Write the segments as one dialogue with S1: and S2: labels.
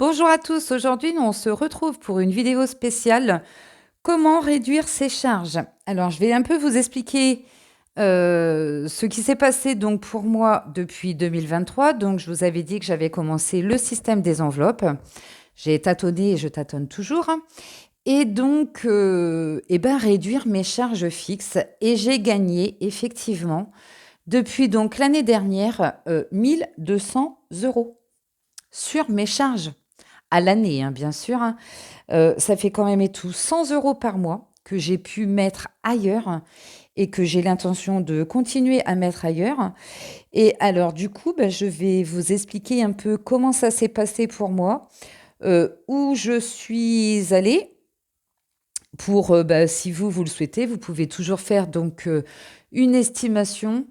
S1: Bonjour à tous, aujourd'hui on se retrouve pour une vidéo spéciale comment réduire ses charges. Alors je vais un peu vous expliquer ce qui s'est passé donc pour moi depuis 2023. Donc je vous avais dit que j'avais commencé le système des enveloppes. J'ai tâtonné et je tâtonne toujours. Et donc réduire mes charges fixes. Et j'ai gagné effectivement depuis donc l'année dernière 1 200 € sur mes charges à l'année, hein, bien sûr, hein. Ça fait quand même et tout 100 € par mois que j'ai pu mettre ailleurs et que j'ai l'intention de continuer à mettre ailleurs. Et alors, du coup, bah, je vais vous expliquer un peu comment ça s'est passé pour moi, où je suis allée. Pour, bah, si vous le souhaitez, vous pouvez toujours faire donc une estimation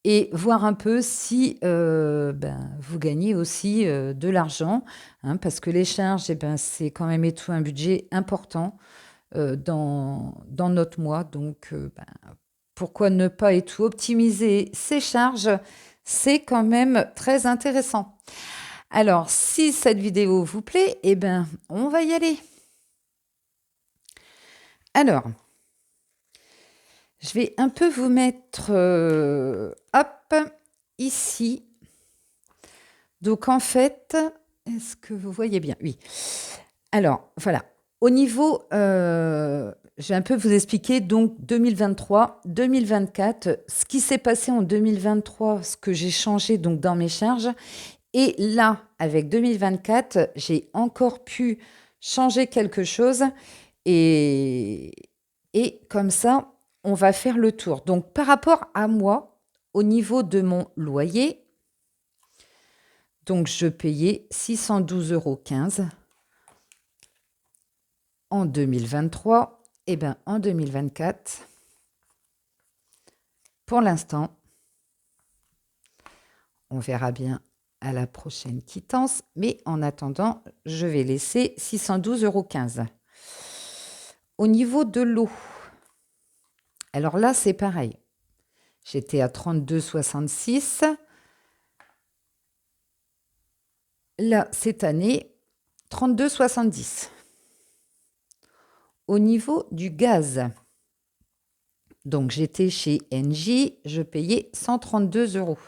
S1: et voir un peu si ben, vous gagnez aussi de l'argent, hein, parce que les charges, eh ben, c'est quand même et tout un budget important dans notre mois. Donc, ben, pourquoi ne pas et tout optimiser ces charges? C'est quand même très intéressant. Alors, si cette vidéo vous plaît, eh ben, on va y aller. Alors, je vais un peu vous mettre, hop, ici. Donc en fait, est-ce que vous voyez bien? Oui. Alors voilà, au niveau, je vais un peu vous expliquer donc 2023, 2024, ce qui s'est passé en 2023, ce que j'ai changé donc dans mes charges. Et là, avec 2024, j'ai encore pu changer quelque chose et, et comme ça, on va faire le tour. Donc, par rapport à moi, au niveau de mon loyer, donc je payais 612,15 € en 2023. Et bien, en 2024, pour l'instant, on verra bien à la prochaine quittance. Mais en attendant, je vais laisser 612,15 €. Au niveau de l'eau, alors là, c'est pareil. J'étais à 32,66 €. Là, cette année, 32,70 €. Au niveau du gaz, donc j'étais chez Engie, je payais 132 €.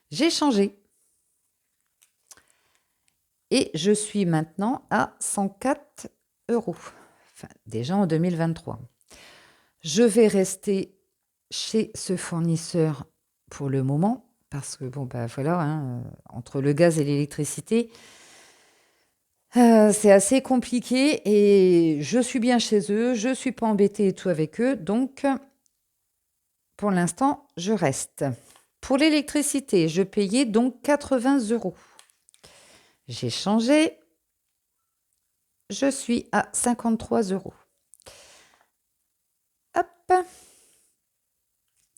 S1: J'ai changé et je suis maintenant à 104 €. Enfin, déjà en 2023. Je vais rester chez ce fournisseur pour le moment parce que, bon, bah voilà, hein, entre le gaz et l'électricité, c'est assez compliqué et je suis bien chez eux, je suis pas embêtée et tout avec eux, donc pour l'instant, je reste. Pour l'électricité, je payais donc 80 €. J'ai changé, je suis à 53 €. Hop,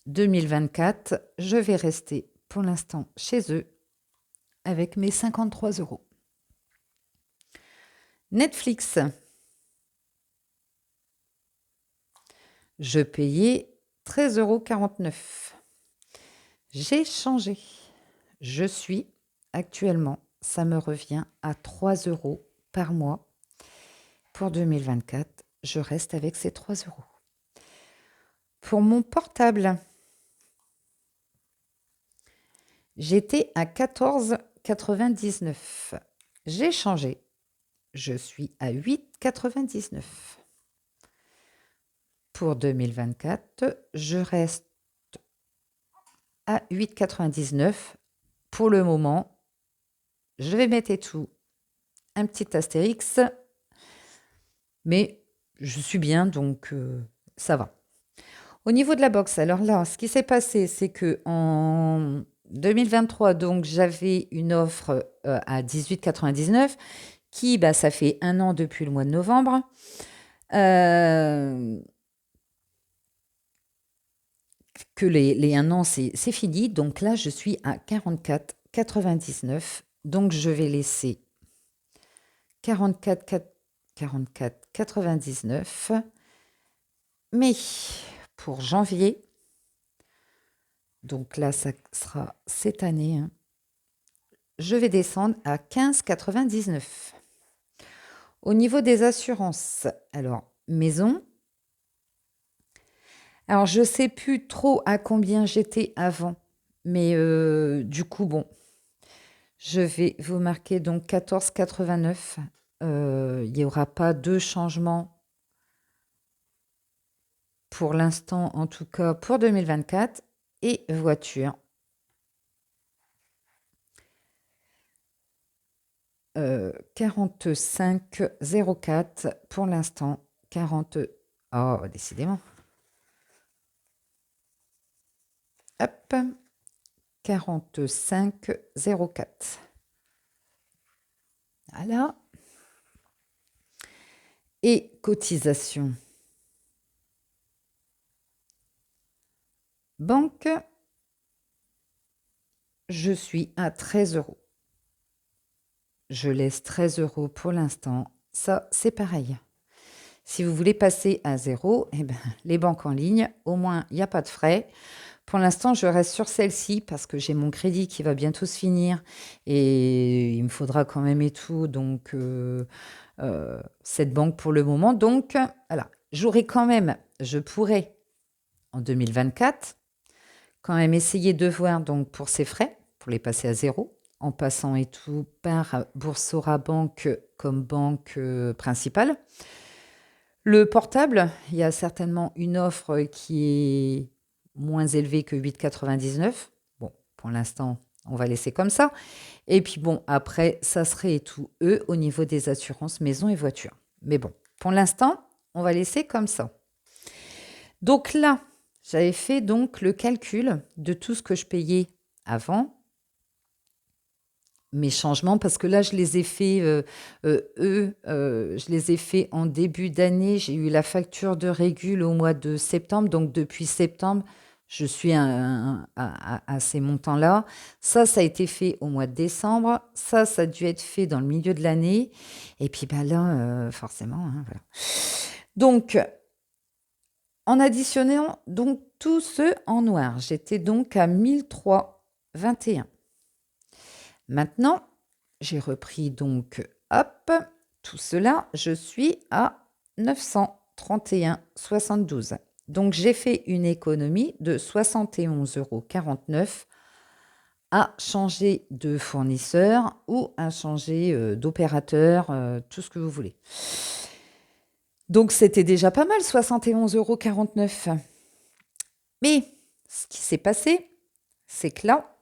S1: 2024, je vais rester pour l'instant chez eux avec mes 53 €. Netflix, je payais 13,49 €. J'ai changé. Je suis actuellement, ça me revient à 3 € par mois. Pour 2024, je reste avec ces 3 €. Pour mon portable, j'étais à 14,99 €. J'ai changé. Je suis à 8,99 €. Pour 2024, je reste à 8,99 € pour le moment. Je vais mettre et tout un petit astérix, mais je suis bien, donc ça va. Au niveau de la box, alors là, ce qui s'est passé, c'est que en 2023, donc j'avais une offre à 18,99 € qui, bah, ça fait un an depuis le mois de novembre. Que les un an, c'est fini. Donc là, je suis à 44,99 €. Donc je vais laisser 44,99 €. Mais pour janvier, donc là, ça sera cette année, hein, je vais descendre à 15,99. Au niveau des assurances, alors maison. Alors je sais plus trop à combien j'étais avant, mais du coup, bon, je vais vous marquer donc 14,89. Il n'y aura pas de changement pour l'instant, en tout cas pour 2024. Et voiture. 45,04 pour l'instant. 40. Oh, décidément. Hop. 45,04. Voilà. Et cotisation. Banque. Je suis à 13 euros. Je laisse 13 euros pour l'instant. Ça, c'est pareil. Si vous voulez passer à 0, eh ben, les banques en ligne, au moins, il n'y a pas de frais. Pour l'instant, je reste sur celle-ci parce que j'ai mon crédit qui va bientôt se finir et il me faudra quand même et tout. Donc, cette banque pour le moment. Donc, voilà. J'aurai quand même, je pourrais en 2024 quand même essayer de voir donc pour ces frais, pour les passer à 0, en passant et tout par Boursorama Banque comme banque principale. Le portable, il y a certainement une offre qui est moins élevée que 8,99. Bon, pour l'instant, on va laisser comme ça. Et puis bon, après, ça serait et tout, eux, au niveau des assurances maison et voiture. Mais bon, pour l'instant, on va laisser comme ça. Donc là, j'avais fait donc le calcul de tout ce que je payais avant, mes changements, parce que là, je les ai fait, je les ai fait en début d'année. J'ai eu la facture de régule au mois de septembre. Donc, depuis septembre, je suis à ces montants-là. Ça a été fait au mois de décembre. Ça a dû être fait dans le milieu de l'année. Et puis, bah là, forcément, hein, voilà. Donc, en additionnant donc tous ceux en noir, j'étais donc à 1321. Maintenant, j'ai repris donc, hop, tout cela, je suis à 931,72 €. Donc, j'ai fait une économie de 71,49 € à changer de fournisseur ou à changer d'opérateur, tout ce que vous voulez. Donc, c'était déjà pas mal, 71,49 €. Mais ce qui s'est passé, c'est que là,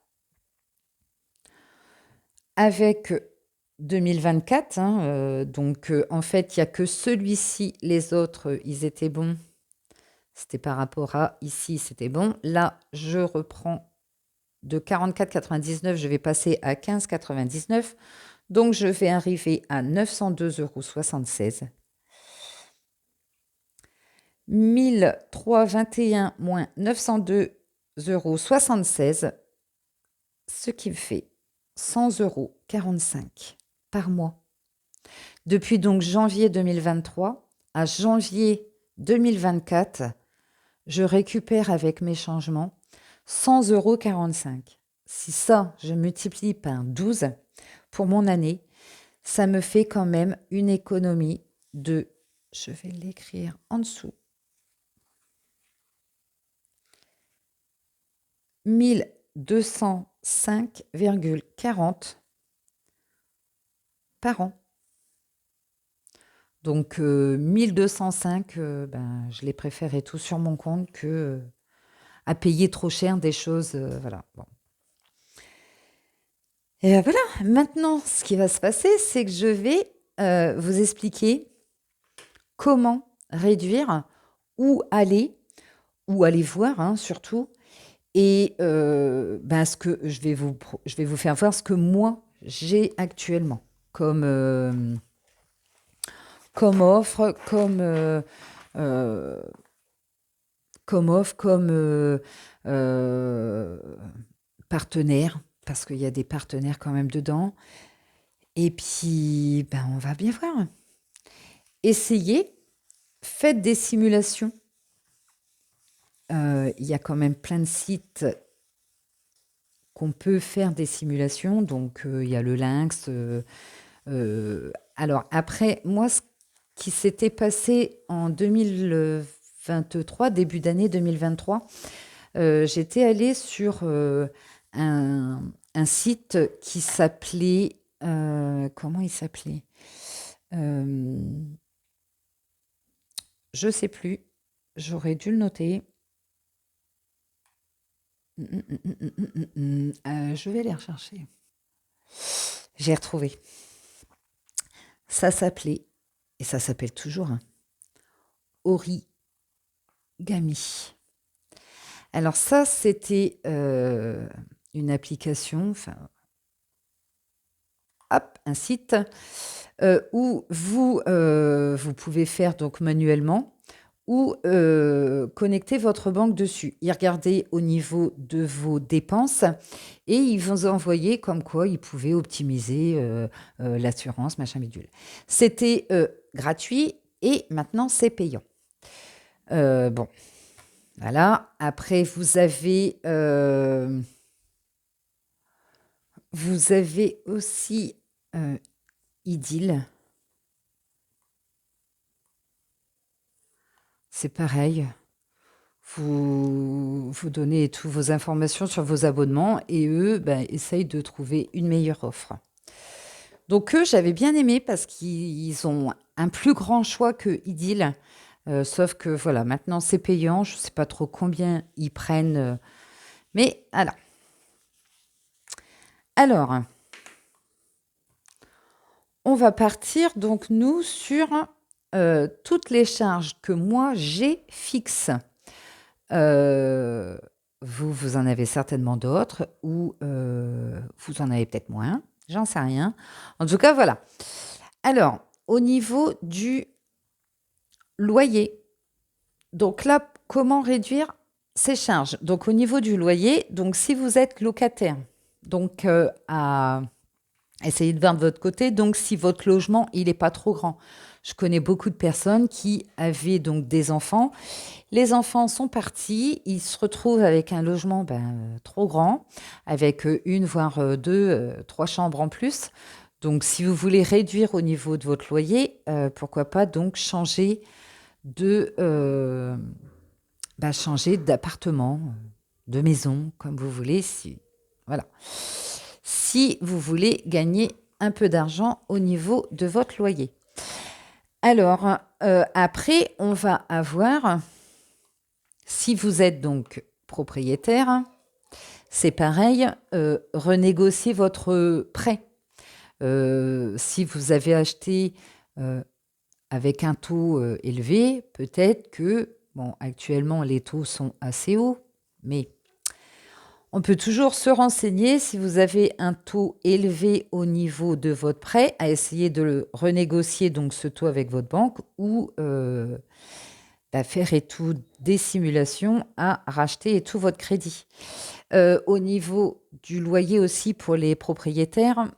S1: avec 2024, hein, donc en fait, il n'y a que celui-ci, les autres, ils étaient bons. C'était par rapport à ici, c'était bon. Là, je reprends de 44,99, je vais passer à 15,99. Donc, je vais arriver à 902,76 €. 1321 moins 902,76 €, ce qui me fait 100,45 € par mois. Depuis donc janvier 2023 à janvier 2024, je récupère avec mes changements 100,45 €. Si ça, je multiplie par 12 pour mon année, ça me fait quand même une économie de, je vais l'écrire en dessous, 1205,40 par an. Donc 1205, ben, je les préférais tout sur mon compte que à payer trop cher des choses. Voilà. Bon. Et voilà, maintenant, ce qui va se passer, c'est que je vais vous expliquer comment réduire, où aller voir, hein, surtout, et ben, je vais vous faire voir ce que moi, j'ai actuellement comme offre, euh, partenaire, parce qu'il y a des partenaires quand même dedans. Et puis, ben, on va bien voir. Essayez, faites des simulations. Il y a quand même plein de sites qu'on peut faire des simulations. Donc, il y a le lynx. Alors, après, moi, ce qui s'était passé en 2023, début d'année 2023, j'étais allée sur un site qui s'appelait... comment il s'appelait? Euh, je sais plus. J'aurais dû le noter. Je vais les rechercher. J'ai retrouvé. Ça s'appelait, et ça s'appelle toujours, hein, Origami. Alors ça, c'était une application, enfin, hop, un site où vous pouvez faire donc manuellement ou connecter votre banque dessus. Ils regardaient au niveau de vos dépenses et ils vous envoyaient comme quoi ils pouvaient optimiser l'assurance, machin bidule. C'était gratuit et maintenant c'est payant. Bon, voilà. Après, vous avez aussi Idyll. C'est pareil. Vous donnez toutes vos informations sur vos abonnements et eux essayent de trouver une meilleure offre. Donc eux, j'avais bien aimé parce qu'ils ont un plus grand choix que Idyll. Sauf que voilà, maintenant c'est payant. Je ne sais pas trop combien ils prennent. Mais voilà. Alors, on va partir donc nous sur toutes les charges que moi j'ai fixes. Euh, vous en avez certainement d'autres ou vous en avez peut-être moins. J'en sais rien. En tout cas, voilà. Alors, au niveau du loyer, donc là, comment réduire ces charges? Donc, au niveau du loyer, donc si vous êtes locataire, donc à essayer de voir de votre côté, donc si votre logement, il n'est pas trop grand. Je connais beaucoup de personnes qui avaient donc des enfants. Les enfants sont partis, ils se retrouvent avec un logement trop grand, avec une, voire deux, trois chambres en plus. Donc, si vous voulez réduire au niveau de votre loyer, pourquoi pas donc changer d'appartement, de maison, comme vous voulez. Voilà. Si vous voulez gagner un peu d'argent au niveau de votre loyer. Alors, après, on va avoir, si vous êtes donc propriétaire, c'est pareil, renégocier votre prêt. Si vous avez acheté avec un taux élevé, peut-être que, bon, actuellement, les taux sont assez hauts, mais on peut toujours se renseigner si vous avez un taux élevé au niveau de votre prêt, à essayer de le renégocier donc ce taux avec votre banque ou faire et tout des simulations à racheter et tout votre crédit. Au niveau du loyer aussi pour les propriétaires,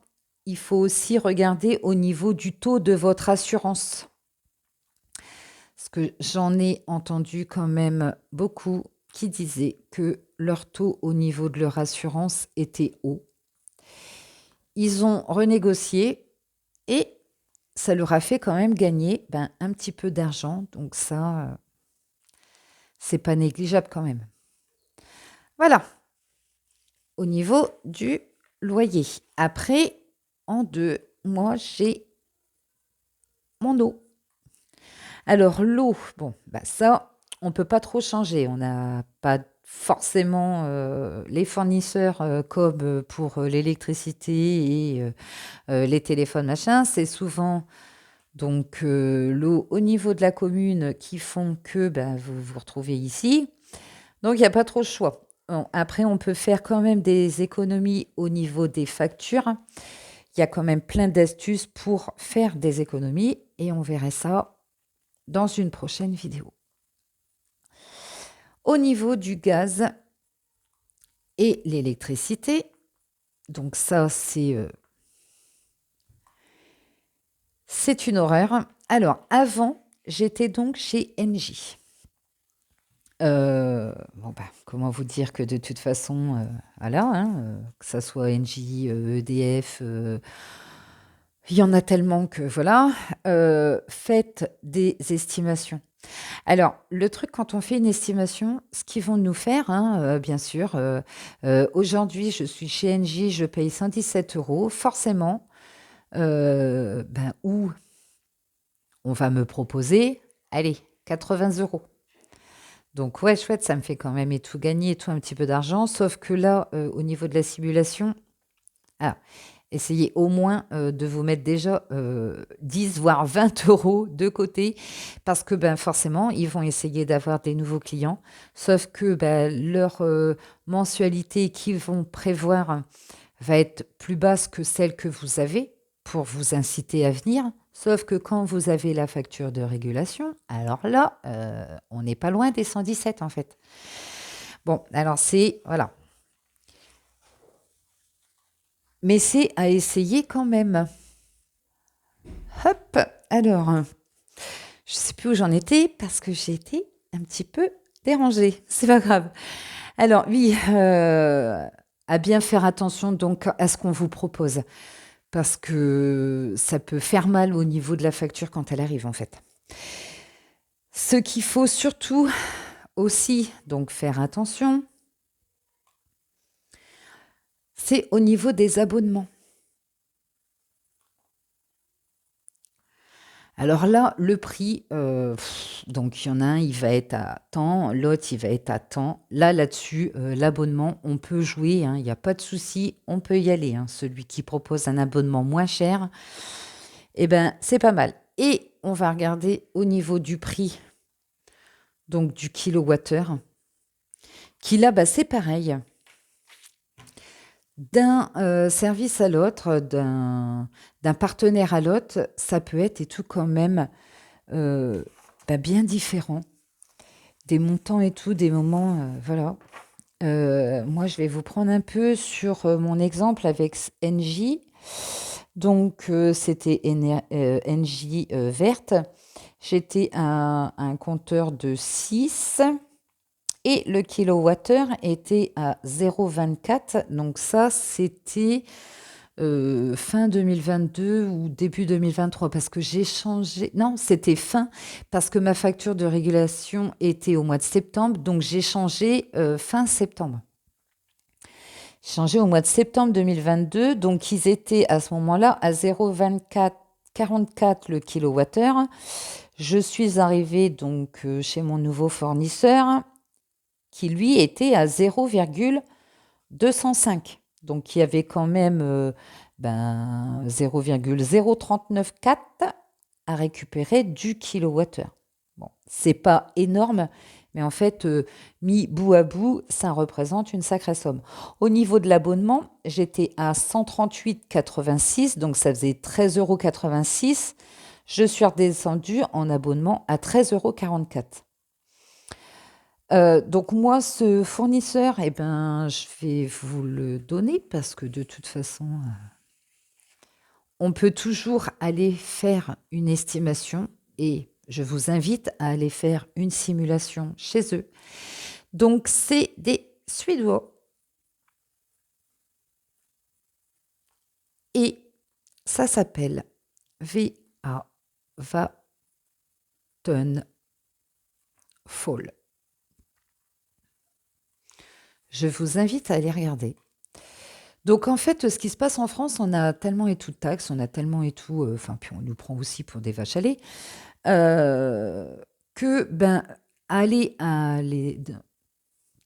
S1: il faut aussi regarder au niveau du taux de votre assurance. Parce que j'en ai entendu quand même beaucoup qui disaient que leur taux au niveau de leur assurance était haut. Ils ont renégocié et ça leur a fait quand même gagner un petit peu d'argent. Donc ça, c'est pas négligeable quand même. Voilà, au niveau du loyer. Après, en deux, moi, j'ai mon eau. Alors, l'eau, bon, ça, on ne peut pas trop changer. On n'a pas forcément les fournisseurs comme pour l'électricité et les téléphones, machin. C'est souvent donc l'eau au niveau de la commune qui font que vous vous retrouvez ici. Donc, il n'y a pas trop de choix. Bon, après, on peut faire quand même des économies au niveau des factures. Il y a quand même plein d'astuces pour faire des économies et on verrait ça dans une prochaine vidéo. Au niveau du gaz et l'électricité, donc ça, c'est une horreur. Alors, avant, j'étais donc chez Engie. Comment vous dire que de toute façon, voilà, hein, que ça soit Engie, EDF, il y en a tellement que voilà, faites des estimations. Alors, le truc quand on fait une estimation, ce qu'ils vont nous faire, hein, bien sûr, aujourd'hui je suis chez Engie, je paye 117 €, forcément, ben, ou on va me proposer, allez, 80 €. Donc ouais, chouette, ça me fait quand même et tout gagner et tout un petit peu d'argent. Sauf que là, au niveau de la simulation, ah, essayez au moins de vous mettre déjà 10 voire 20 € de côté parce que ben, forcément, ils vont essayer d'avoir des nouveaux clients. Sauf que ben, leur mensualité qu'ils vont prévoir va être plus basse que celle que vous avez pour vous inciter à venir. Sauf que quand vous avez la facture de régulation, alors là, on n'est pas loin des 117 en fait. Bon, alors c'est... Voilà. Mais c'est à essayer quand même. Hop, alors, je sais plus où j'en étais parce que j'ai été un petit peu dérangée. C'est pas grave. Alors oui, à bien faire attention donc à ce qu'on vous propose parce que ça peut faire mal au niveau de la facture quand elle arrive en fait. Ce qu'il faut surtout aussi donc faire attention, c'est au niveau des abonnements. Alors là, le prix, donc il y en a un, il va être à tant, l'autre, il va être à tant. Là, là-dessus, l'abonnement, on peut jouer, hein, il n'y a pas de souci, on peut y aller, hein. Celui qui propose un abonnement moins cher, eh ben, c'est pas mal. Et on va regarder au niveau du prix, donc du kilowattheure, qui là, bah, c'est pareil. D'un service à l'autre, d'un partenaire à l'autre, ça peut être et tout quand même bah, bien différent. Des montants et tout, des moments, voilà. Moi, je vais vous prendre un peu sur mon exemple avec NJ. Donc, c'était NJ verte. J'étais à un compteur de 6 et le kilowattheure était à 0,24. Donc ça, c'était fin 2022 ou début 2023 parce que j'ai changé. Non, c'était fin parce que ma facture de régulation était au mois de septembre, donc j'ai changé fin septembre. J'ai changé au mois de septembre 2022, donc ils étaient à ce moment-là à 0,44 le kilowattheure. Je suis arrivée donc chez mon nouveau fournisseur qui lui était à 0,205. Donc il y avait quand même ben, 0,0394 à récupérer du kilowattheure. Bon, c'est pas énorme, mais en fait, mis bout à bout, ça représente une sacrée somme. Au niveau de l'abonnement, j'étais à 138,86, donc ça faisait 13,86 €. Je suis redescendue en abonnement à 13,44 €. Donc moi, ce fournisseur, eh ben, je vais vous le donner parce que de toute façon, on peut toujours aller faire une estimation et je vous invite à aller faire une simulation chez eux. Donc c'est des Suédois et ça s'appelle VA Vattenfall. Je vous invite à aller regarder. Donc en fait, ce qui se passe en France, on a tellement et tout de taxes, on a tellement et tout, enfin, puis on nous prend aussi pour des vaches à lait, que ben, aller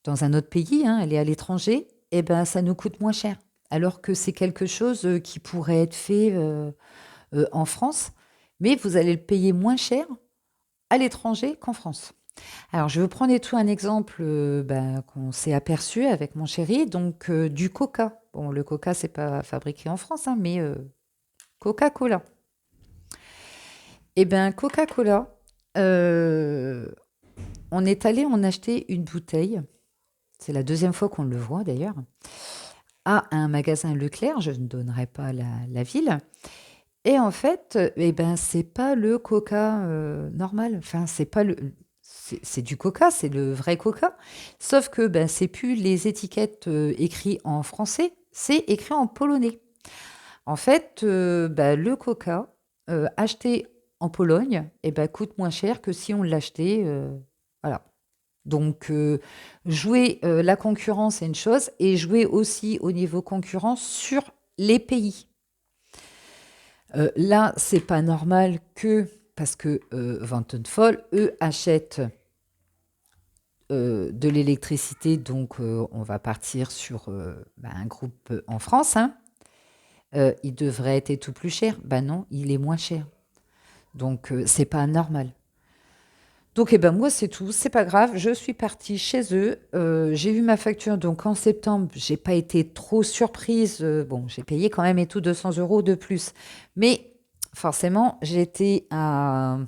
S1: dans un autre pays, hein, aller à l'étranger, eh ben, ça nous coûte moins cher. Alors que c'est quelque chose qui pourrait être fait en France, mais vous allez le payer moins cher à l'étranger qu'en France. Alors, je vais vous prendre et tout un exemple ben, qu'on s'est aperçu avec mon chéri, donc du Coca. Bon, le Coca, c'est pas fabriqué en France, hein, mais Coca-Cola. Eh bien, Coca-Cola, on est allé en acheter une bouteille, c'est la deuxième fois qu'on le voit d'ailleurs, à un magasin Leclerc, je ne donnerai pas la ville. Et en fait, eh ben, c'est pas le Coca normal, enfin, c'est c'est du coca, c'est le vrai coca. Sauf que ben, c'est plus les étiquettes écrites en français, c'est écrit en polonais. En fait, bah, le coca acheté en Pologne eh ben, coûte moins cher que si on l'achetait. Voilà. Donc, jouer la concurrence, c'est une chose, et jouer aussi au niveau concurrence sur les pays. Là, c'est pas normal que, parce que Vattenfall, eux, achètent de l'électricité, donc on va partir sur bah, un groupe en France, hein. Il devrait être tout plus cher. Ben non, il est moins cher. Donc, c'est pas normal. Donc, eh ben, moi, c'est tout. C'est pas grave. Je suis partie chez eux. J'ai eu ma facture. Donc, en septembre, j'ai pas été trop surprise. Bon, j'ai payé quand même et tout 200 euros de plus. Mais forcément, j'étais à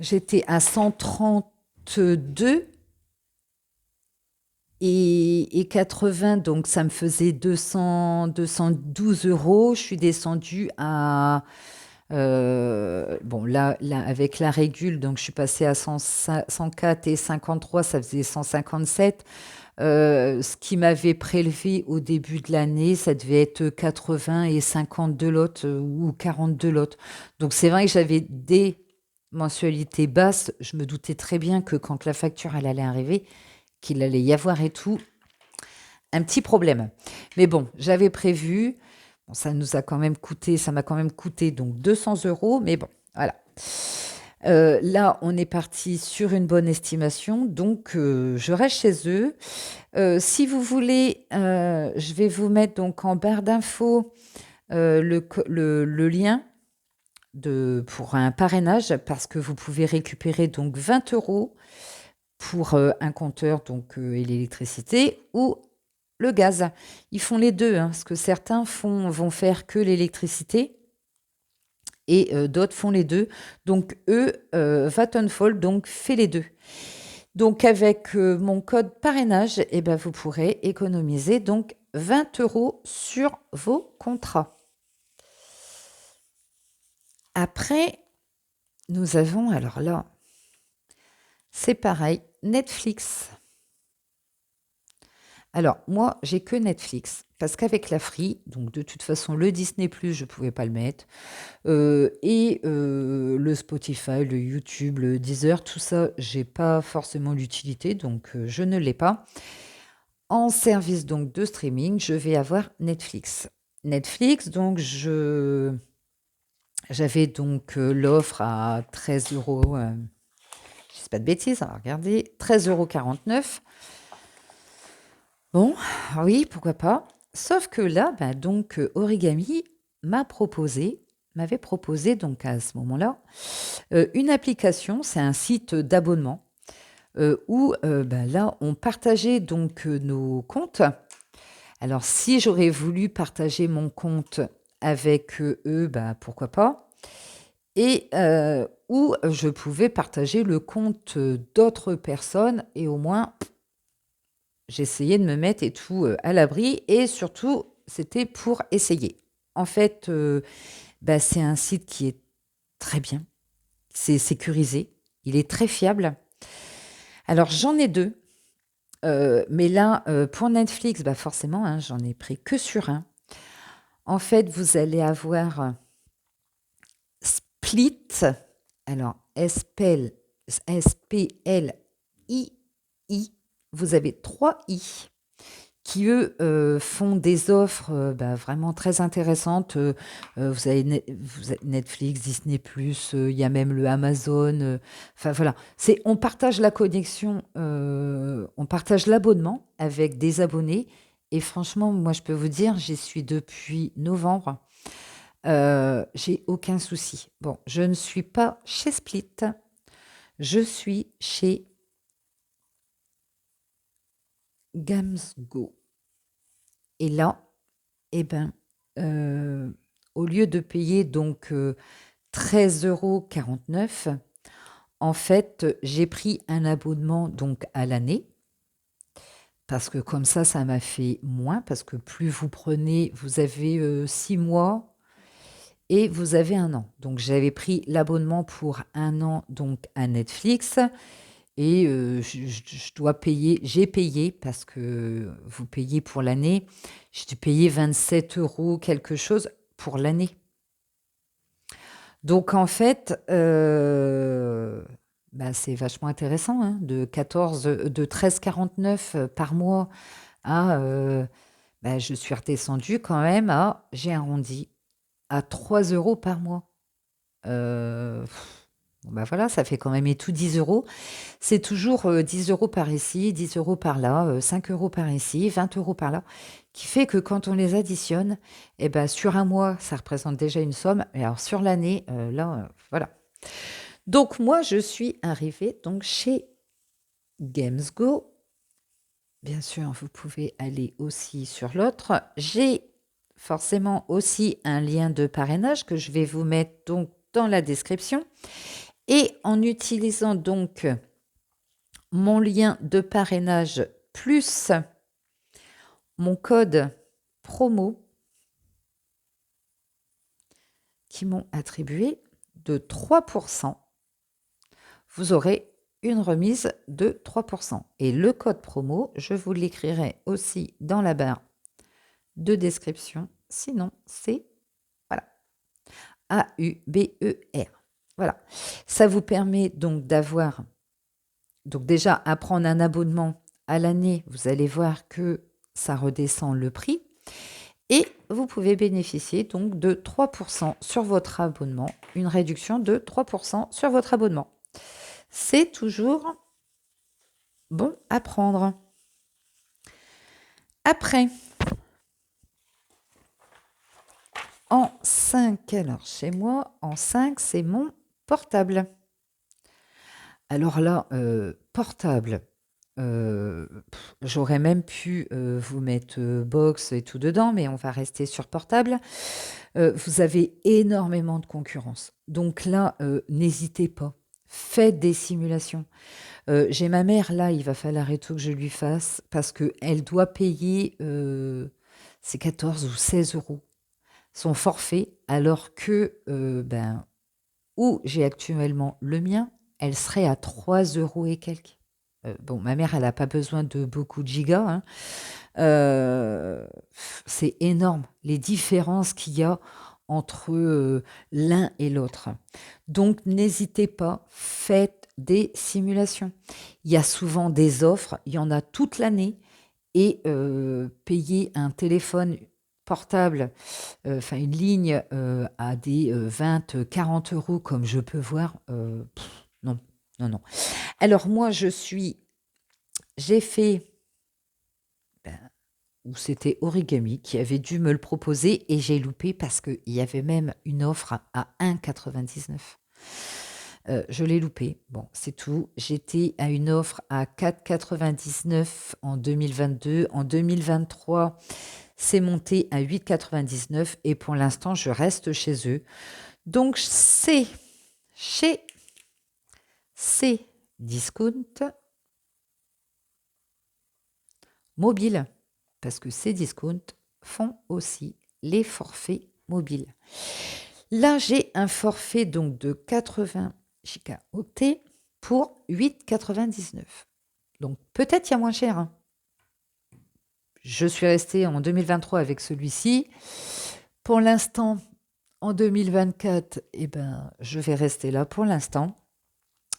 S1: 132 et 80. Donc, ça me faisait 212 euros. Je suis descendue à bon, là, avec la régule, donc je suis passée à 104 et 53, ça faisait 157. Ce qui m'avait prélevé au début de l'année, ça devait être 80 et 52 lots ou 42 lots. Donc c'est vrai que j'avais des mensualités basses. Je me doutais très bien que quand la facture elle allait arriver, qu'il allait y avoir et tout, un petit problème. Mais bon, j'avais prévu. Bon, ça m'a quand même coûté donc 200 euros, mais bon, voilà. Là, on est parti sur une bonne estimation, donc je reste chez eux. Si vous voulez, je vais vous mettre donc en barre d'infos le lien pour un parrainage parce que vous pouvez récupérer donc 20 euros pour un compteur donc, et l'électricité ou le gaz. Ils font les deux, hein, parce que certains vont faire que l'électricité et d'autres font les deux. Donc eux, Vattenfall donc, fait les deux. Donc avec mon code parrainage, eh ben, vous pourrez économiser donc 20 euros sur vos contrats. Après, nous avons, alors là, c'est pareil, Netflix. Alors, moi, j'ai que Netflix. Parce qu'avec la Free, donc de toute façon, le Disney+, je ne pouvais pas le mettre. Et le Spotify, le YouTube, le Deezer, tout ça, j'ai pas forcément l'utilité, donc je ne l'ai pas. En service donc de streaming, je vais avoir Netflix. Netflix, donc j'avais donc l'offre à 13 euros, je ne sais pas de bêtises, on va regarder, 13,49 €. Bon, oui, pourquoi pas. Sauf que là, bah, donc Origami m'avait proposé donc à ce moment-là une application, c'est un site d'abonnement où bah, là on partageait donc nos comptes. Alors si j'aurais voulu partager mon compte avec eux, bah, pourquoi pas. Et où je pouvais partager le compte d'autres personnes et au moins j'essayais de me mettre et tout à l'abri et surtout, c'était pour essayer. En fait, bah, c'est un site qui est très bien, c'est sécurisé, il est très fiable. Alors j'en ai deux, mais là, pour Netflix, bah, forcément, hein, j'en ai pris que sur un. En fait, vous allez avoir Split, alors S-P-L-I-I, vous avez trois I. Qui, eux, font des offres bah, vraiment très intéressantes. Vous avez Netflix, Disney+, il y a même le Amazon. Enfin voilà, on partage la connexion, on partage l'abonnement avec des abonnés. Et franchement, moi, je peux vous dire, j'y suis depuis novembre. J'ai aucun souci. Bon, je ne suis pas chez Split, je suis chez Gamsgo. Et là, eh ben, au lieu de payer donc 13,49 €, en fait, j'ai pris un abonnement donc à l'année parce que comme ça m'a fait moins parce que plus vous prenez, vous avez 6 mois et vous avez un an. Donc, j'avais pris l'abonnement pour un an donc à Netflix et je dois payer, j'ai payé parce que vous payez pour l'année, j'ai dû payer 27 euros quelque chose pour l'année. Donc, en fait, bah, c'est vachement intéressant, hein, de 13,49 par mois à, bah, je suis redescendue quand même à, j'ai arrondi, à 3 euros par mois. Bon, bah voilà, ça fait quand même et tout 10 euros. C'est toujours 10 euros par ici, 10 euros par là, 5 euros par ici, 20 euros par là, qui fait que quand on les additionne, eh ben, sur un mois, ça représente déjà une somme. Et alors sur l'année, là, voilà. Donc moi, je suis arrivée donc, chez GamesGo. Bien sûr, vous pouvez aller aussi sur l'autre. J'ai forcément aussi un lien de parrainage que je vais vous mettre donc dans la description. Et en utilisant donc mon lien de parrainage plus mon code promo qui m'ont attribué de 3%, vous aurez une remise de 3%. Et le code promo, je vous l'écrirai aussi dans la barre de description. Sinon, c'est voilà, AUBER. Voilà. Ça vous permet donc d'avoir, donc déjà, à prendre un abonnement à l'année, vous allez voir que ça redescend le prix. Et vous pouvez bénéficier donc de 3% sur votre abonnement, une réduction de 3% sur votre abonnement. C'est toujours bon à prendre. Après, en 5, alors chez moi, en 5, c'est mon portable. Alors là, portable, j'aurais même pu vous mettre box et tout dedans, mais on va rester sur portable. Vous avez énormément de concurrence. Donc là, n'hésitez pas. Faites des simulations. J'ai ma mère, là, il va falloir et tout que je lui fasse parce qu'elle doit payer c'est 14 ou 16 euros son forfait, alors que ben, où j'ai actuellement le mien, elle serait à 3 euros et quelques. Bon, ma mère, elle n'a pas besoin de beaucoup de gigas, hein. C'est énorme, les différences qu'il y a entre l'un et l'autre. Donc, n'hésitez pas, faites des simulations. Il y a souvent des offres, il y en a toute l'année, et payer un téléphone portable, enfin une ligne à des 20, 40 euros comme je peux voir, non, non, non. Alors moi, j'ai fait, ben, ou c'était Origami qui avait dû me le proposer et j'ai loupé parce qu'il y avait même une offre à 1,99. Je l'ai loupé. Bon, c'est tout. J'étais à une offre à 4,99 en 2022. En 2023, c'est monté à 8,99 et pour l'instant, je reste chez eux. Donc, c'est chez Cdiscount mobile parce que Cdiscount font aussi les forfaits mobiles. Là, j'ai un forfait donc de 80 gigaoctets pour 8,99. Donc peut-être il y a moins cher, hein. Je suis restée en 2023 avec celui-ci. Pour l'instant, en 2024, eh ben, je vais rester là pour l'instant.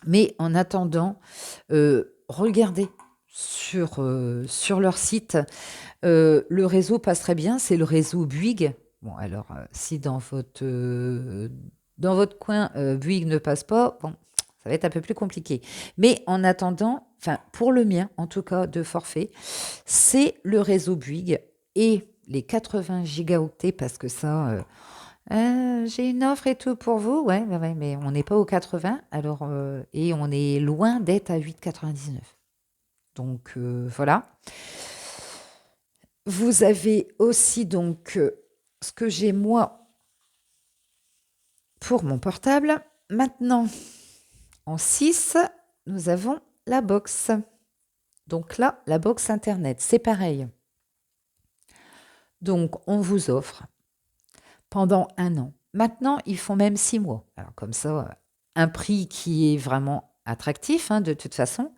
S1: Mais en attendant, regardez sur leur site. Le réseau passe très bien, c'est le réseau Bouygues. Bon, alors, si dans votre coin, Bouygues ne passe pas, bon, ça va être un peu plus compliqué. Mais en attendant, enfin, pour le mien, en tout cas, de forfait, c'est le réseau Bouygues et les 80 gigaoctets, parce que ça, j'ai une offre et tout pour vous. Ouais, ouais, ouais, mais on n'est pas aux 80, alors, et on est loin d'être à 8,99. Donc, voilà. Vous avez aussi donc ce que j'ai moi pour mon portable. Maintenant, en 6, nous avons la box. Donc là, la box Internet, c'est pareil. Donc, on vous offre pendant un an Maintenant, ils font même 6 mois. Alors comme ça, un prix qui est vraiment attractif, hein, de toute façon.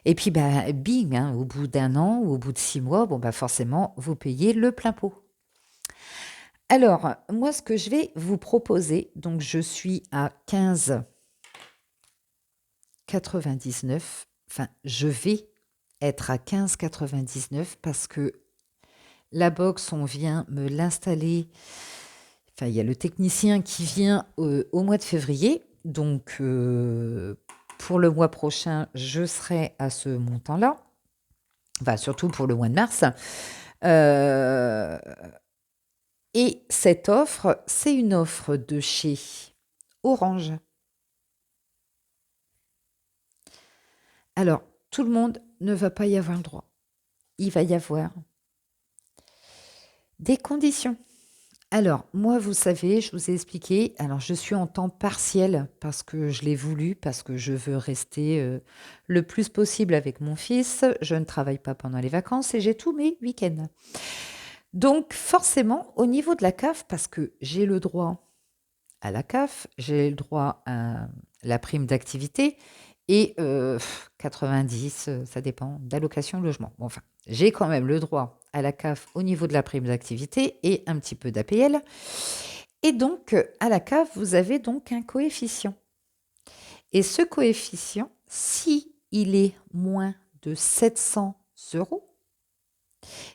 S1: Et puis, bah, bing, hein, au bout d'un an ou au bout de 6 mois, bon, bah, forcément, vous payez le plein pot. Alors, moi, ce que je vais vous proposer, donc je suis à 15,99. Enfin, je vais être à 15,99 parce que la box, on vient me l'installer. Enfin, il y a le technicien qui vient au mois de février. Donc, pour le mois prochain, je serai à ce montant-là. Enfin, surtout pour le mois de mars. Euh, et cette offre, c'est une offre de chez Orange. Alors, tout le monde ne va pas y avoir le droit. Il va y avoir des conditions. Alors, moi, vous savez, je vous ai expliqué, alors je suis en temps partiel parce que je l'ai voulu, parce que je veux rester le plus possible avec mon fils. Je ne travaille pas pendant les vacances et j'ai tous mes week-ends. Donc, forcément, au niveau de la CAF, parce que j'ai le droit à la CAF, j'ai le droit à la prime d'activité et 90, ça dépend, d'allocation logement. Bon, enfin, j'ai quand même le droit à la CAF au niveau de la prime d'activité et un petit peu d'APL. Et donc, à la CAF, vous avez donc un coefficient. Et ce coefficient, si il est moins de 700 euros,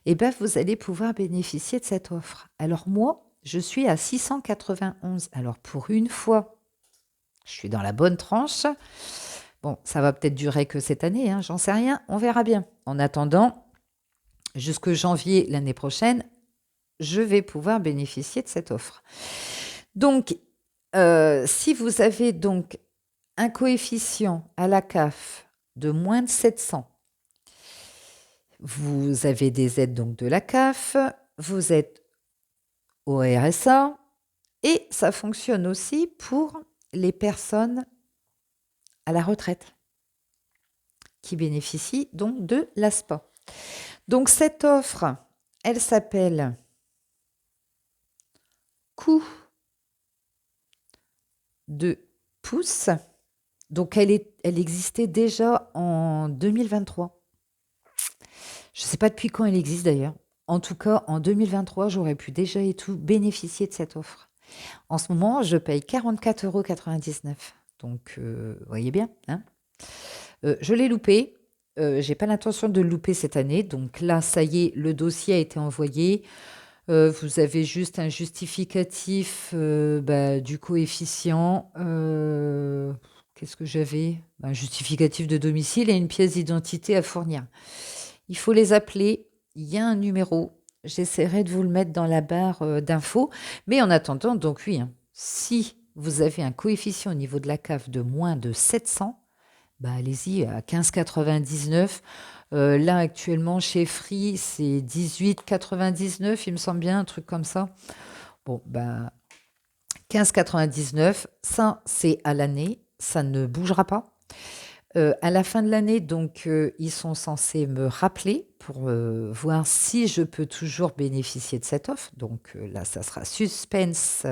S1: eh ben, vous allez pouvoir bénéficier de cette offre. Alors moi, je suis à 691. Alors pour une fois, je suis dans la bonne tranche. Bon, ça va peut-être durer que cette année, hein, j'en sais rien, on verra bien. En attendant, jusque janvier l'année prochaine, je vais pouvoir bénéficier de cette offre. Donc, si vous avez donc un coefficient à la CAF de moins de 700, vous avez des aides donc de la CAF, vous êtes au RSA et ça fonctionne aussi pour les personnes à la retraite qui bénéficient donc de l'ASPA. Donc cette offre, elle s'appelle coût de pouce. Donc elle existait déjà en 2023. Je ne sais pas depuis quand elle existe d'ailleurs. En tout cas, en 2023, j'aurais pu déjà et tout bénéficier de cette offre. En ce moment, je paye 44,99 €. Donc, vous voyez bien, hein. Je l'ai loupé. J'ai pas l'intention de le louper cette année. Donc là, ça y est, le dossier a été envoyé. Vous avez juste un justificatif du coefficient. Qu'est-ce que j'avais? Un justificatif de domicile et une pièce d'identité à fournir. Il faut les appeler. Il y a un numéro. J'essaierai de vous le mettre dans la barre d'infos. Mais en attendant, donc oui, hein, si vous avez un coefficient au niveau de la CAF de moins de 700, bah allez-y, à 15,99. Là, actuellement, chez Free, c'est 18,99, il me semble bien, un truc comme ça. Bon, bah, 15,99, ça, c'est à l'année, ça ne bougera pas. À la fin de l'année, donc, ils sont censés me rappeler pour voir si je peux toujours bénéficier de cette offre. Donc là, ça sera suspense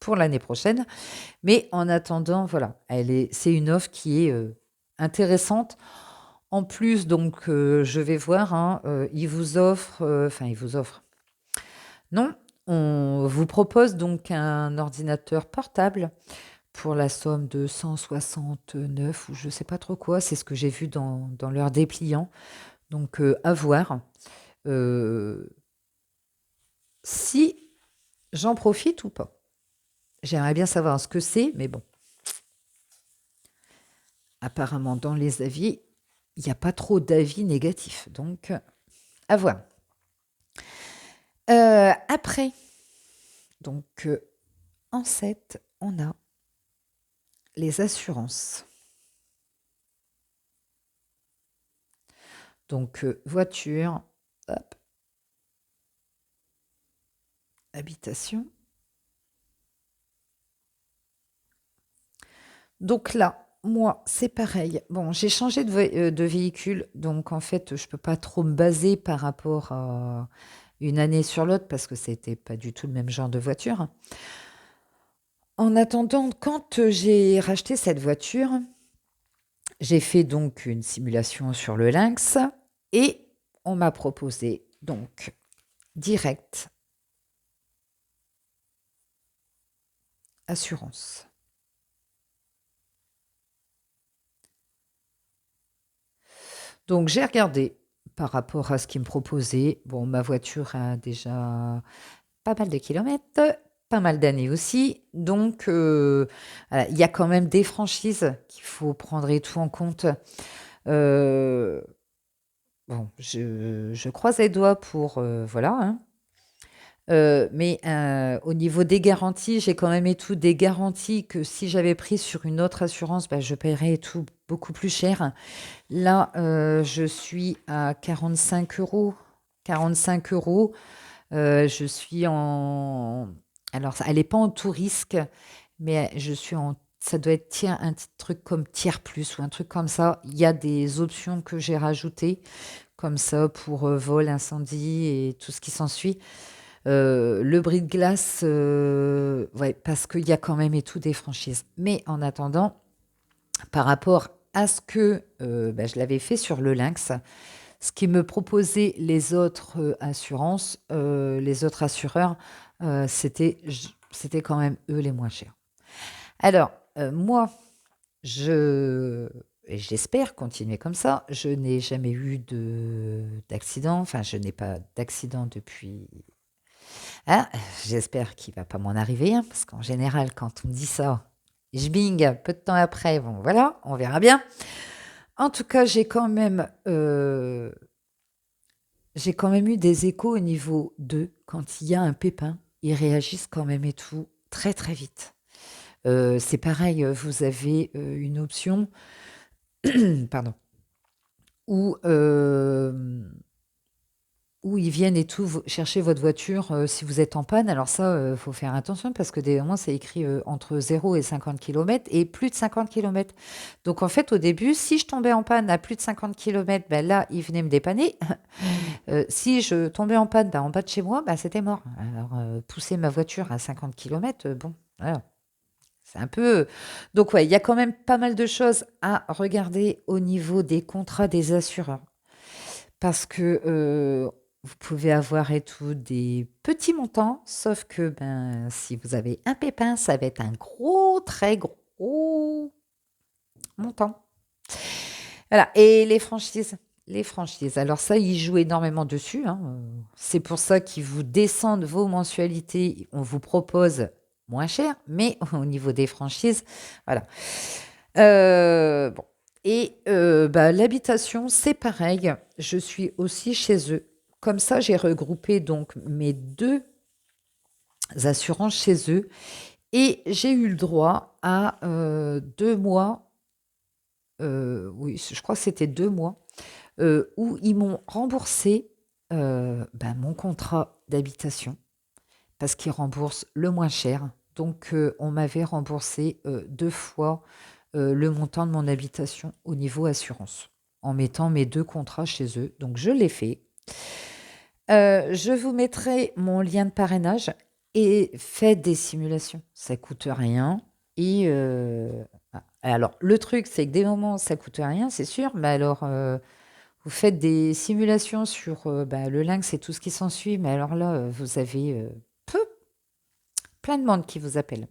S1: pour l'année prochaine. Mais en attendant, voilà, c'est une offre qui est intéressante. En plus, donc, je vais voir, hein, il vous offre, il vous offre. Non, on vous propose donc un ordinateur portable pour la somme de 169 ou je sais pas trop quoi. C'est ce que j'ai vu dans leur dépliant. Donc, à voir. Euh, si j'en profite ou pas. J'aimerais bien savoir ce que c'est, mais bon. Apparemment, dans les avis, il n'y a pas trop d'avis négatifs. Donc, à voir. Après, donc, en 7, on a les assurances. Donc, voiture, hop, habitation. Donc là, moi, c'est pareil. Bon, j'ai changé de véhicule, donc en fait, je ne peux pas trop me baser par rapport à une année sur l'autre parce que c'était pas du tout le même genre de voiture. En attendant, quand j'ai racheté cette voiture, j'ai fait donc une simulation sur le Lynx et on m'a proposé donc direct assurance. Donc j'ai regardé par rapport à ce qu'ils me proposaient. Bon, ma voiture a déjà pas mal de kilomètres, pas mal d'années aussi. Donc voilà, il y a quand même des franchises qu'il faut prendre et tout en compte. Euh, bon, je croise les doigts pour voilà, hein. Mais au niveau des garanties, j'ai quand même et tout des garanties que si j'avais pris sur une autre assurance, bah, je paierais et tout beaucoup plus cher. Là, je suis à 45 euros. 45 euros. Je suis en... Alors, elle n'est pas en tout risque, mais je suis en... Ça doit être tiens, un petit truc comme tiers plus ou un truc comme ça. Il y a des options que j'ai rajoutées comme ça pour vol, incendie et tout ce qui s'ensuit. Le bris de glace, ouais, parce qu'il y a quand même et tout des franchises. Mais en attendant, par rapport à ce que bah, je l'avais fait sur le Lynx, ce qui me proposaient les autres assurances, les autres assureurs, c'était quand même eux les moins chers. Alors, moi, je, et j'espère continuer comme ça. Je n'ai jamais eu d'accident. Enfin, je n'ai pas d'accident depuis. Ah, j'espère qu'il va pas m'en arriver, hein, parce qu'en général, quand on me dit ça, je bing, peu de temps après, bon voilà, on verra bien. En tout cas, j'ai quand même eu des échos au niveau 2. Quand il y a un pépin, ils réagissent quand même et tout très très vite. C'est pareil, vous avez une option, pardon, où, où ils viennent et tout chercher votre voiture si vous êtes en panne. Alors ça, faut faire attention parce que des moments, c'est écrit entre 0 et 50 kilomètres et plus de 50 kilomètres. Donc en fait, au début, si je tombais en panne à plus de 50 kilomètres, ben là, ils venaient me dépanner. Si je tombais en panne en bas de chez moi, ben, c'était mort. Alors pousser ma voiture à 50 kilomètres, bon, voilà. C'est un peu... Donc ouais, il y a quand même pas mal de choses à regarder au niveau des contrats des assureurs. Parce que vous pouvez avoir et tout des petits montants, sauf que ben, si vous avez un pépin, ça va être un gros, très gros montant. Voilà. Et les franchises. Les franchises. Alors ça, ils jouent énormément dessus, hein. C'est pour ça qu'ils vous descendent vos mensualités. On vous propose moins cher, mais au niveau des franchises, voilà. Bon. Et bah, l'habitation, c'est pareil. Je suis aussi chez eux. Comme ça, j'ai regroupé donc mes deux assurances chez eux et j'ai eu le droit à 2 mois, oui, je crois que c'était 2 mois, où ils m'ont remboursé bah, mon contrat d'habitation parce qu'ils remboursent le moins cher. Donc, on m'avait remboursé 2 fois le montant de mon habitation au niveau assurance en mettant mes deux contrats chez eux. Donc, je l'ai fait. Je vous mettrai mon lien de parrainage et faites des simulations. Ça coûte rien. Et alors, le truc, c'est que des moments, ça coûte rien, c'est sûr. Mais alors, vous faites des simulations sur bah, le Lynx et tout ce qui s'ensuit. Mais alors là, vous avez plein de monde qui vous appelle.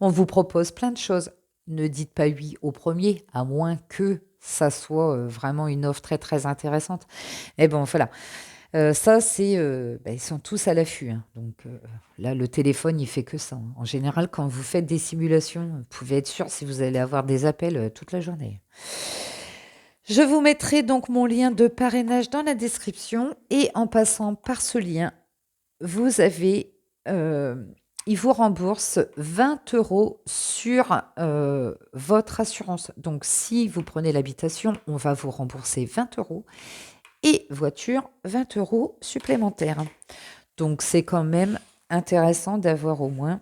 S1: On vous propose plein de choses. Ne dites pas oui au premier, à moins que ça soit vraiment une offre très très intéressante. Mais bon, voilà. Ça, c'est, bah, ils sont tous à l'affût, hein. Donc là, le téléphone, il fait que ça, hein. En général, quand vous faites des simulations, vous pouvez être sûr si vous allez avoir des appels toute la journée. Je vous mettrai donc mon lien de parrainage dans la description et en passant par ce lien, vous avez, il vous rembourse 20 euros sur votre assurance. Donc, si vous prenez l'habitation, on va vous rembourser 20 euros et voiture, 20 euros supplémentaires. Donc, c'est quand même intéressant d'avoir au moins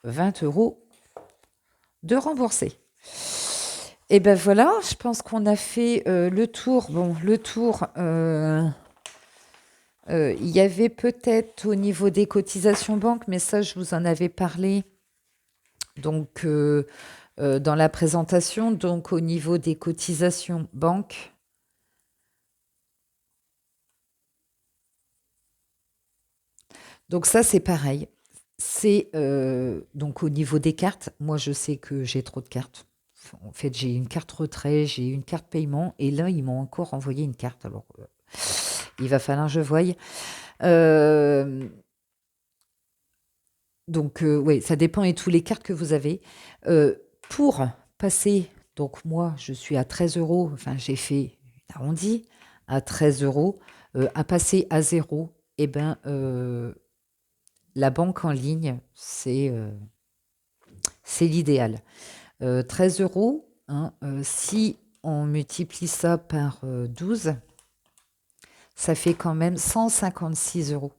S1: 20 euros de remboursés. Et ben voilà, je pense qu'on a fait le tour. Bon, le tour Il y avait peut-être au niveau des cotisations banques, mais ça, je vous en avais parlé donc dans la présentation. Donc au niveau des cotisations banques, donc ça c'est pareil. C'est donc au niveau des cartes. Moi, je sais que j'ai trop de cartes. En fait, j'ai une carte retrait, j'ai une carte paiement, et là, ils m'ont encore envoyé une carte. Alors, il va falloir que je voie. Euh, Donc, oui, ça dépend et tous les cartes que vous avez. Pour passer, donc moi, je suis à 13 euros, enfin, j'ai fait arrondi à 13 euros, à passer à zéro, eh ben, la banque en ligne, c'est l'idéal. 13 euros, hein, si on multiplie ça par 12, ça fait quand même 156 euros.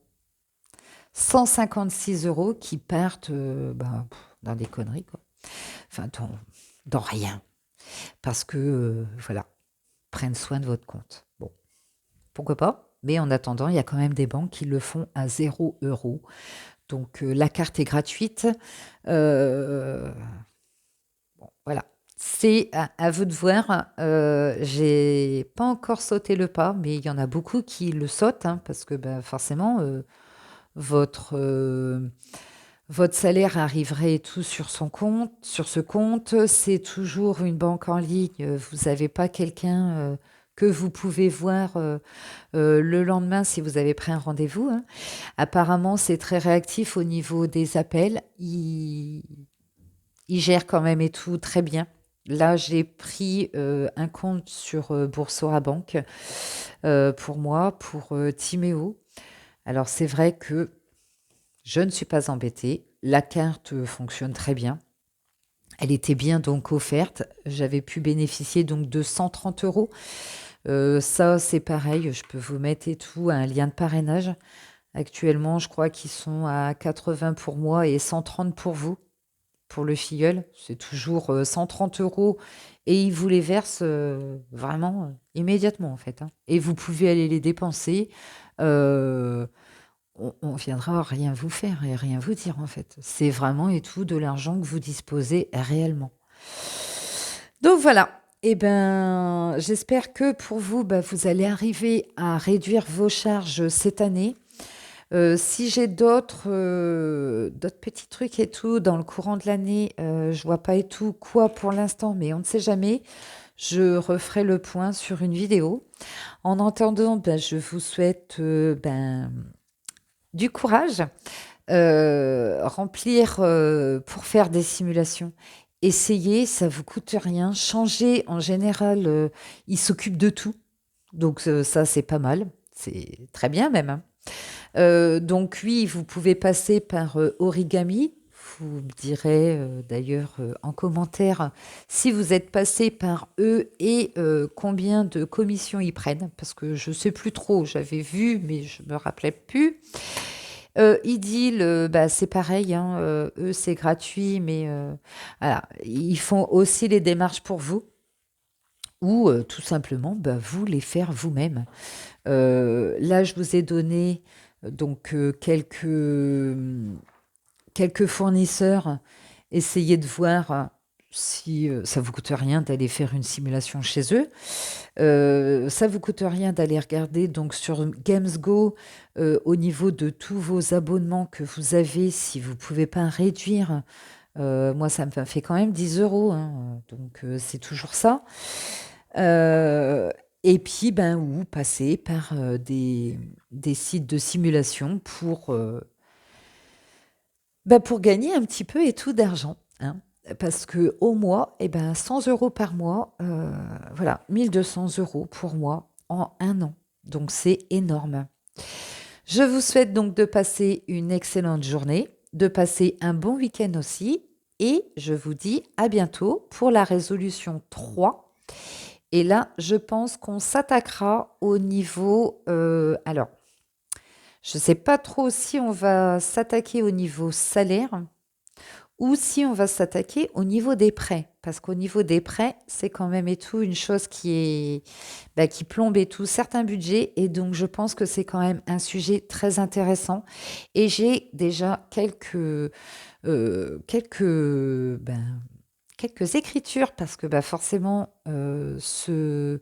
S1: 156 euros qui partent dans des conneries, quoi. Enfin, dans rien. Parce que, voilà, prennent soin de votre compte. Bon, pourquoi pas? Mais en attendant, il y a quand même des banques qui le font à 0 euros. Donc, la carte est gratuite. Euh, bon, voilà. C'est à vous de voir. J'ai pas encore sauté le pas, mais il y en a beaucoup qui le sautent, hein, parce que forcément, votre, votre salaire arriverait et tout sur son compte, sur ce compte. C'est toujours une banque en ligne. Vous n'avez pas quelqu'un que vous pouvez voir le lendemain si vous avez pris un rendez-vous, hein. Apparemment, c'est très réactif au niveau des appels. Il gère quand même et tout très bien. Là, j'ai pris un compte sur Boursorama Bank pour moi, pour Timéo. Alors, c'est vrai que je ne suis pas embêtée. La carte fonctionne très bien. Elle était bien donc offerte. J'avais pu bénéficier donc de 130 euros. Ça, c'est pareil. Je peux vous mettre et tout un lien de parrainage. Actuellement, je crois qu'ils sont à 80 pour moi et 130 pour vous, pour le filleul. C'est toujours 130 euros et ils vous les versent vraiment immédiatement en fait, hein. Et vous pouvez aller les dépenser. Euh, on viendra rien vous faire et rien vous dire en fait. C'est vraiment et tout de l'argent que vous disposez réellement. Donc voilà. Eh ben, j'espère que pour vous, vous allez arriver à réduire vos charges cette année. Si j'ai d'autres petits trucs et tout dans le courant de l'année, je vois pas et tout quoi pour l'instant, mais on ne sait jamais. Je referai le point sur une vidéo. En attendant, je vous souhaite du courage, remplir pour faire des simulations. Essayez, ça vous coûte rien. Changer, en général, il s'occupe de tout. Donc ça, c'est pas mal. C'est très bien même, hein. Donc oui, vous pouvez passer par Origami. Vous me direz d'ailleurs en commentaire si vous êtes passé par eux et combien de commissions ils prennent, parce que je ne sais plus trop, j'avais vu, mais je ne me rappelais plus. Idyll, c'est pareil, hein, eux c'est gratuit, mais voilà, ils font aussi les démarches pour vous, ou tout simplement vous les faire vous-même. Là, je vous ai donné donc quelques fournisseurs. Essayez de voir si ça vous coûte rien d'aller faire une simulation chez eux. Ça vous coûte rien d'aller regarder donc sur GamesGo au niveau de tous vos abonnements que vous avez, si vous pouvez pas réduire. Moi, ça me fait quand même 10 euros, hein, donc c'est toujours ça. Euh, et puis, ou passer par des sites de simulation pour gagner un petit peu et tout d'argent, hein. Parce que au mois, 100 euros par mois, voilà, 1200 euros pour moi en un an. Donc, c'est énorme. Je vous souhaite donc de passer une excellente journée, de passer un bon week-end aussi. Et je vous dis à bientôt pour la résolution 3. Et là, je pense qu'on s'attaquera au niveau... alors, je ne sais pas trop si on va s'attaquer au niveau salaire ou si on va s'attaquer au niveau des prêts. parce qu'au niveau des prêts, c'est quand même et tout une chose qui plombe et tout certains budgets. Et donc, je pense que c'est quand même un sujet très intéressant. Et j'ai déjà quelques écritures parce que forcément, ce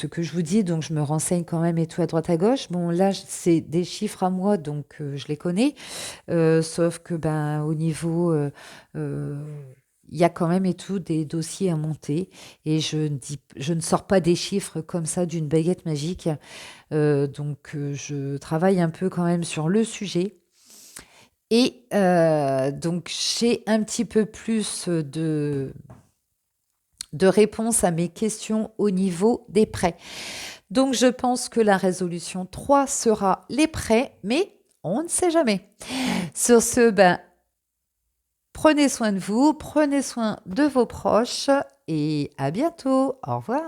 S1: que je vous dis, donc je me renseigne quand même et tout à droite à gauche. Bon, là, c'est des chiffres à moi, donc je les connais. Sauf que au niveau, euh, il y a quand même et tout des dossiers à monter. Et je ne sors pas des chiffres comme ça d'une baguette magique. Donc, je travaille un peu quand même sur le sujet. Et donc, j'ai un petit peu plus de réponses à mes questions au niveau des prêts. Donc, je pense que la résolution 3 sera les prêts, mais on ne sait jamais. Sur ce, prenez soin de vous, prenez soin de vos proches et à bientôt. Au revoir.